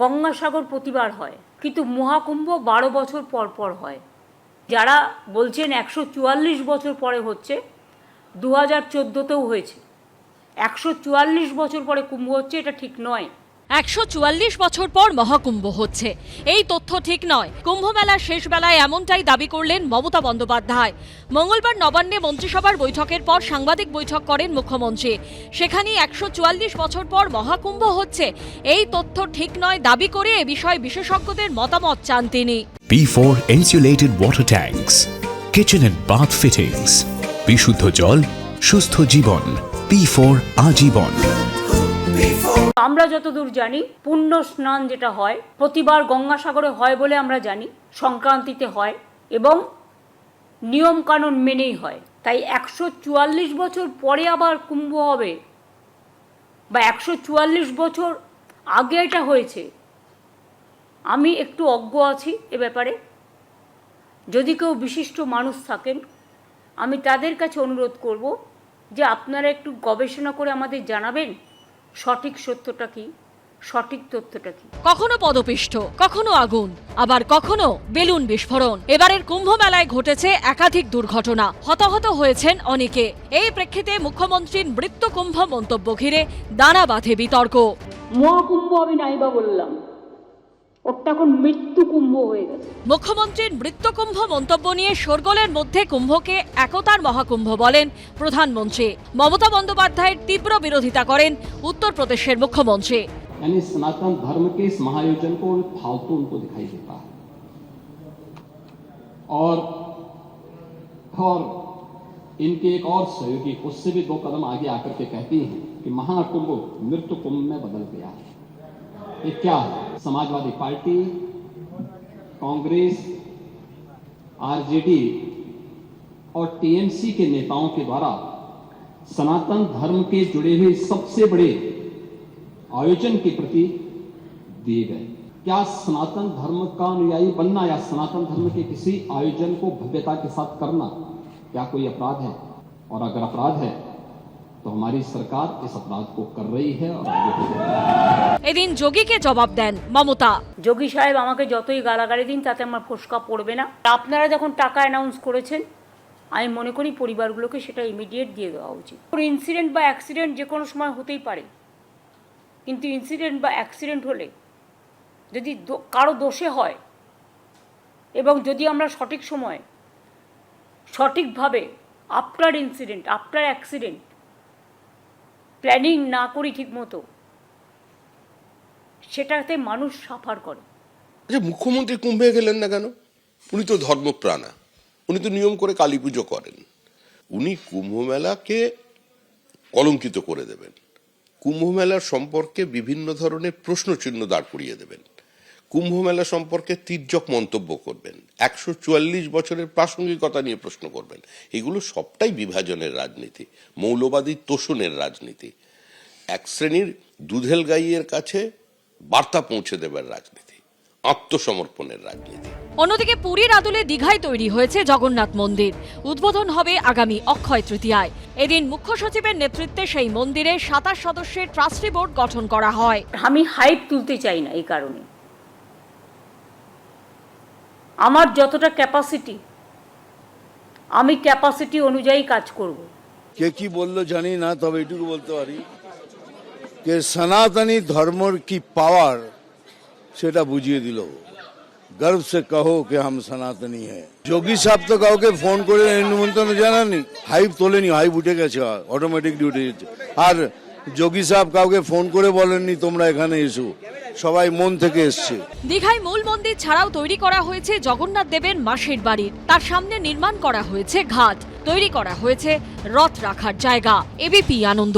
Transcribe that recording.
গঙ্গাসাগর প্রতিবার হয়, কিন্তু মহাকুম্ভ 12 বছর পর পর হয়। যারা বলছেন 144 বছর পরে হচ্ছে, 2014তেও হয়েছে। 144 বছর পরে কুম্ভ হচ্ছে, এটা ঠিক নয়। 144 বছর পর মহাকুম্ভ হচ্ছে, এই তথ্য ঠিক নয়। কুম্ভ মেলার শেষ বেলায় এমনটাই দাবি করলেন মমতা বন্দ্যোপাধ্যায়। মঙ্গলবার নবান্নে মন্ত্রিসভার বৈঠকের পর সাংবাদিক বৈঠক করেন মুখ্যমন্ত্রী। সেখানেই 144 বছর পর মহাকুম্ভ হচ্ছে, এই তথ্য ঠিক নয় দাবি করে এ বিষয়ে বিশেষজ্ঞদের মতামত চান তিনি। P4 insulated water tanks, kitchen and bath fittings, বিশুদ্ধ জল, সুস্থ জীবন, P4 আজীবন। আমরা যতদূর জানি, পুণ্য স্নান যেটা হয় প্রতিবার গঙ্গাসাগরে হয় বলে আমরা জানি, সংক্রান্তিতে হয় এবং নিয়ম কানুন মেনেই হয়। তাই 144 বছর পরে আবার কুম্ভ হবে বা 144 বছর আগে এটা হয়েছে, আমি একটু অজ্ঞ আছি এ ব্যাপারে। যদি কেউ বিশিষ্ট মানুষ থাকেন, আমি তাদের কাছে অনুরোধ করব যে আপনারা একটু গবেষণা করে আমাদের জানাবেন সঠিক সত্যটা কি, সঠিক তথ্যটা কি। কখনো পদপিষ্ট, কখনো আগুন, আবার কখনো বেলুন বিস্ফোরণ। এবারের কুম্ভ মেলায় ঘটেছে একাধিক দুর্ঘটনা, হতাহত হয়েছেন অনেকে। এই প্রেক্ষিতে মুখ্যমন্ত্রীর মৃত্যুকুম্ভ মন্তব্য ঘিরে দানা বাঁধে বিতর্ক। মহাকুম্ভ আমি নাইবা বললাম, ওটা এখন মৃত্যু কুম্ভ হয়ে গেছে। মুখ্যমন্ত্রীর মৃত্যুকুম্ভ মন্তব্য নিয়ে শোরগোলের মধ্যে কুম্ভকে একতার মহাকুম্ভ বলেন প্রধানমন্ত্রী। মমতা বন্দ্যোপাধ্যায়ের তীব্র বিরোধিতা করেন উত্তরপ্রদেশের মুখ্যমন্ত্রী। यानी सनातन धर्म के इस महायोजन को फालतू उनको दिखाई देता है और इनके एक और सहयोगी उससे भी 2 कदम आगे आकर के कहती हैं कि महाकुंभ मृत्यु कुंभ में बदल गया है। ये क्या है? समाजवादी पार्टी, कांग्रेस, आरजेडी और टीएमसी के नेताओं के द्वारा सनातन धर्म के जुड़े हुए सबसे बड़े आयोजन के प्रति दिए गए। क्या सनातन धर्म का अनुयायी बनना या सनातन धर्म के किसी आयोजन को भव्यता के साथ करना क्या कोई अपराध है? और अगर अपराध है तो हमारी सरकार इस अपराध को कर रही है और आगे बढ़ेगी। এদিন যোগীকে জবাব দেন মমতা। যোগী সাহেব আমাকে যতই গালাগালি দিন তাতে আমার ফোসকা পড়বে না। আপনারা যখন টাকা অ্যানাউন্স করেছেন, আমি মনে করি পরিবারগুলোকে সেটা ইমিডিয়েট দিয়ে দেওয়া উচিত। ইনসিডেন্ট বা অ্যাক্সিডেন্ট যে কোনো সময় হতেই পারে, কিন্তু ইনসিডেন্ট বা অ্যাক্সিডেন্ট হলে যদি কারো দোষে হয় এবং যদি আমরা সঠিক সময় সঠিকভাবে after incident, after accident planning না করি ঠিকমতো, সেটাতে মানুষ সাফার করে। আচ্ছা, মুখ্যমন্ত্রী কুম্ভে গেলেন না কেন? উনি তো ধর্মপ্রাণা, উনি তো নিয়ম করে কালী পুজো করেন। উনি কুম্ভ মেলাকে কলঙ্কিত করে দেবেন, কুম্ভ মেলার সম্পর্কে বিভিন্ন ধরনের প্রশ্নচিহ্ন দাঁড় করিয়ে দেবেন, কুম্ভ মেলা সম্পর্কে তির্যক মন্তব্য করবেন, 144 বছরের প্রাসঙ্গিকতা নিয়ে প্রশ্ন করবেন। এগুলো সবটাই বিভাজনের রাজনীতি, মৌলবাদী তোষণের রাজনীতি, এক শ্রেণীর দুধেল গাইয়ের কাছে বার্তা পৌঁছে দেবার রাজনীতি, আত্মসমর্পণের রাজনীতি। অন্যদিকে পুরীর আদলে দীঘায় তৈরি হয়েছে জগন্নাথ মন্দির। উদ্বোধন হবে আগামী অক্ষয় তৃতীয়ায়। এদিন মুখ্য সচিবের নেতৃত্বে সেই মন্দিরে 27 সদস্যের ট্রাস্টি বোর্ড গঠন করা হয়। আমি হাইপ তুলতে চাই না, এই কারণে আমার যতটা ক্যাপাসিটি, আমি ক্যাপাসিটি অনুযায়ী কাজ করব। কে কি বললো জানি না, তবে এটুকু বলতে পারি যে সনাতনী ধর্মের কি পাওয়ার সেটা বুঝিয়ে দিল। गर्व से कहो कि हम सनातनी है। যোগী সাহেব তো কাউকে ফোন করে নিমন্ত্রণ জানাননি, হাইপ তোলেনি, হাইপ উঠে গেছে, অটোমেটিকলি উঠে গেছে। আর যোগী সাহেব কাউকে ফোন করে বলেননি তোমরা এখানে এসো, সবাই মন থেকে এসছে। দীঘায় মূল মন্দির ছাড়াও তৈরি করা হয়েছে জগন্নাথ দেবের মাসির বাড়ির। তার সামনে নির্মাণ করা হয়েছে ঘাট, তৈরি করা হয়েছে রথ রাখার জায়গা। এবিপি আনন্দ।